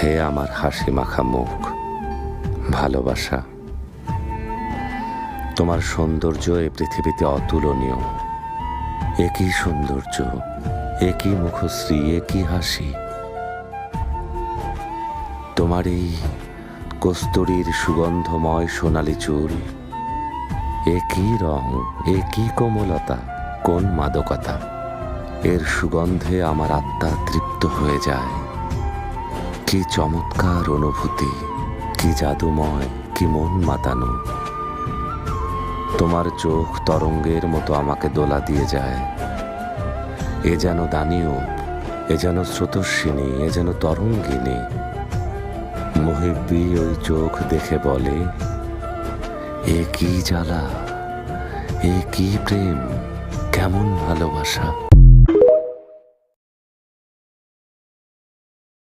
হে আমার হাসি মাখা মুখ, ভালোবাসা, তোমার সৌন্দর্য এ পৃথিবীতে অতুলনীয়। একই সৌন্দর্য, একই মুখশ্রী, একই হাসি। তোমার এই কস্তুরীর সুগন্ধময় সোনালি চুল, একই রং, একই কোমলতা, কোন মাদকতা! এর সুগন্ধে আমার আত্মা তৃপ্ত হয়ে যায়। কি চমৎকার অনুভূতি, কি জাদুময়, কি মন মাতানো! তোমার চোখ তরঙ্গের মতো আমাকে দোলা দিয়ে যায়। এ যেন দানিয়ব, এ যেন স্রোতস্বিনী, এ যেন তরঙ্গিনী। মুহিব্বি ওই চোখ দেখে বলে, এ কি জ্বালা, এ কি প্রেম, কেমন ভালোবাসা!